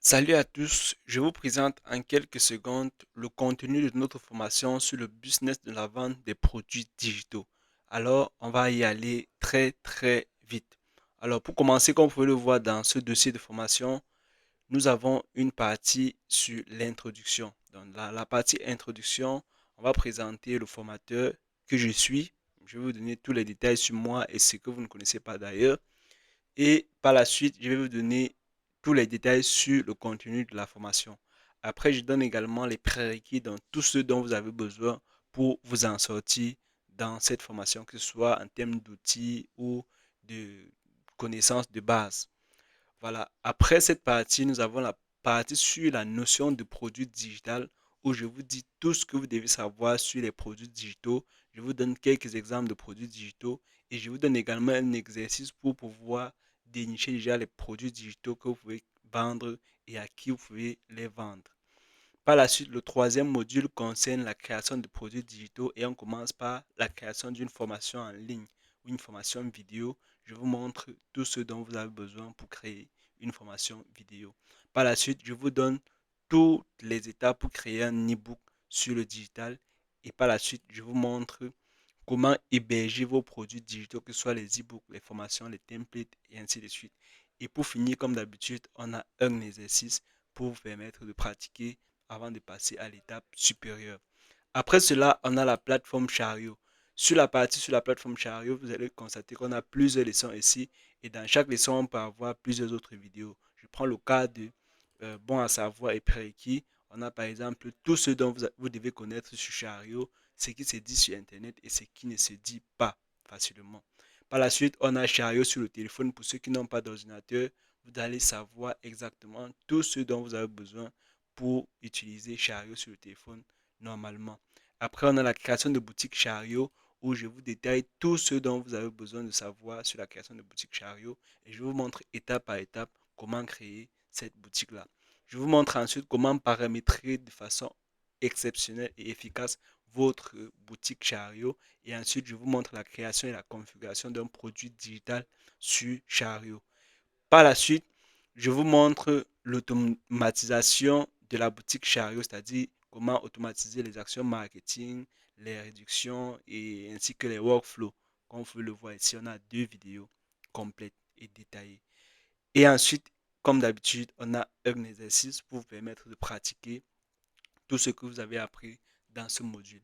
Salut à tous, je vous présente en quelques secondes le contenu de notre formation sur le business de la vente des produits digitaux. Alors, on va y aller très vite. Alors, pour commencer, comme vous pouvez le voir dans ce dossier de formation, nous avons une partie sur l'introduction. Dans la partie introduction, on va présenter le formateur que je suis. Je vais vous donner tous les détails sur moi et ce que vous ne connaissez pas d'ailleurs. Et par la suite, je vais vous donner tous les détails sur le contenu de la formation. Après, je donne également les prérequis dans tout ce dont vous avez besoin pour vous en sortir dans cette formation, que ce soit en termes d'outils ou de connaissances de base. Voilà. Après cette partie, nous avons la partie sur la notion de produit digital où je vous dis tout ce que vous devez savoir sur les produits digitaux. Je vous donne quelques exemples de produits digitaux et je vous donne également un exercice pour pouvoir dénicher déjà les produits digitaux que vous pouvez vendre et à qui vous pouvez les vendre. Par la suite, le troisième module concerne la création de produits digitaux et on commence par la création d'une formation en ligne ou une formation vidéo. Je vous montre tout ce dont vous avez besoin pour créer une formation vidéo. Par la suite, je vous donne toutes les étapes pour créer un e-book sur le digital et par la suite, je vous montre comment héberger vos produits digitaux, que ce soit les e-books, les formations, les templates et ainsi de suite. Et pour finir, comme d'habitude, on a un exercice pour vous permettre de pratiquer avant de passer à l'étape supérieure. Après cela, on a la plateforme Chariot. Sur la plateforme Chariot, vous allez constater qu'on a plusieurs leçons ici et dans chaque leçon, on peut avoir plusieurs autres vidéos. Je prends le cas de bon à savoir et prérequis. On a par exemple tout ce dont vous devez connaître sur Chariot, ce qui se dit sur Internet et ce qui ne se dit pas facilement. Par la suite, on a Chariot sur le téléphone. Pour ceux qui n'ont pas d'ordinateur, vous allez savoir exactement tout ce dont vous avez besoin pour utiliser Chariot sur le téléphone normalement. Après, on a la création de boutique Chariot où je vous détaille tout ce dont vous avez besoin de savoir sur la création de boutique Chariot et je vous montre étape par étape comment créer cette boutique-là. Je vous montre ensuite comment paramétrer de façon exceptionnelle et efficace votre boutique Chariot et ensuite je vous montre la création et la configuration d'un produit digital sur Chariot. Par la suite, je vous montre l'automatisation de la boutique Chariot, c'est-à-dire comment automatiser les actions marketing, les réductions et ainsi que les workflows. Comme vous pouvez le voir ici, on a deux vidéos complètes et détaillées. Et ensuite, comme d'habitude, on a un exercice pour vous permettre de pratiquer tout ce que vous avez appris dans ce module.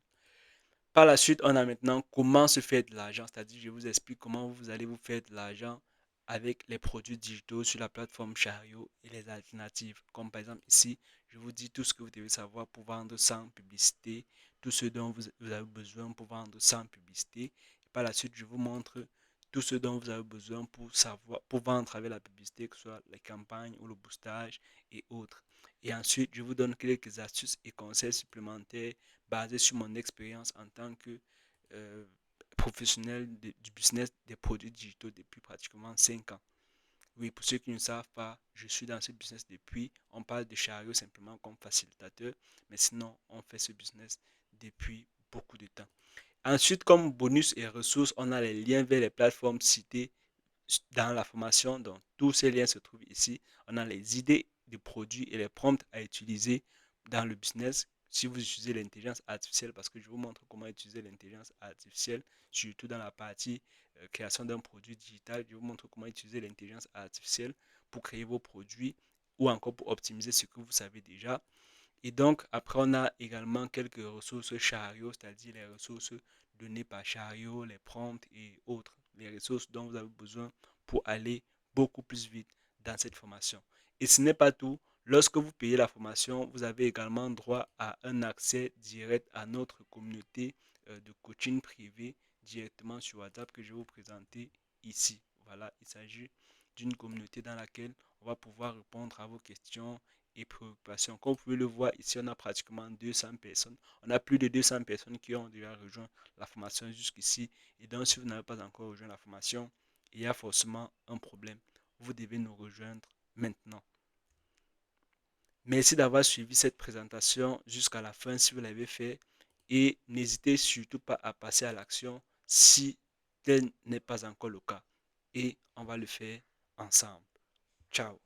Par la suite, on a maintenant comment se faire de l'argent, c'est-à-dire je vous explique comment vous allez vous faire de l'argent avec les produits digitaux sur la plateforme Chariot et les alternatives. Comme par exemple ici, je vous dis tout ce que vous devez savoir pour vendre sans publicité, tout ce dont vous avez besoin pour vendre sans publicité. Et par la suite, je vous montre tout ce dont vous avez besoin pour savoir, pour vendre avec la publicité, que ce soit les campagnes ou le boostage et autres. Et ensuite, je vous donne quelques astuces et conseils supplémentaires basés sur mon expérience en tant que euh, professionnel du business des produits digitaux depuis pratiquement 5 ans. Oui, pour ceux qui ne savent pas, je suis dans ce business depuis, on parle de Chariot simplement comme facilitateur, mais sinon, on fait ce business depuis beaucoup de temps. Ensuite, comme bonus et ressources, on a les liens vers les plateformes citées dans la formation. Donc, tous ces liens se trouvent ici. On a les idées de produits et les prompts à utiliser dans le business si vous utilisez l'intelligence artificielle, parce que je vous montre comment utiliser l'intelligence artificielle, surtout dans la partie création d'un produit digital. Je vous montre comment utiliser l'intelligence artificielle pour créer vos produits ou encore pour optimiser ce que vous savez déjà. Et donc, après, on a également quelques ressources Chariot, c'est-à-dire les ressources données par Chariot, les prompts et autres, les ressources dont vous avez besoin pour aller beaucoup plus vite dans cette formation. Et ce n'est pas tout. Lorsque vous payez la formation, vous avez également droit à un accès direct à notre communauté de coaching privé directement sur WhatsApp que je vais vous présenter ici. Voilà, il s'agit d'une communauté dans laquelle on va pouvoir répondre à vos questions et préoccupations. Comme vous pouvez le voir, ici, on a pratiquement 200 personnes. On a plus de 200 personnes qui ont déjà rejoint la formation jusqu'ici. Et donc, si vous n'avez pas encore rejoint la formation, il y a forcément un problème. Vous devez nous rejoindre maintenant. Merci d'avoir suivi cette présentation jusqu'à la fin si vous l'avez fait. Et n'hésitez surtout pas à passer à l'action si tel n'est pas encore le cas. Et on va le faire ensemble. Ciao.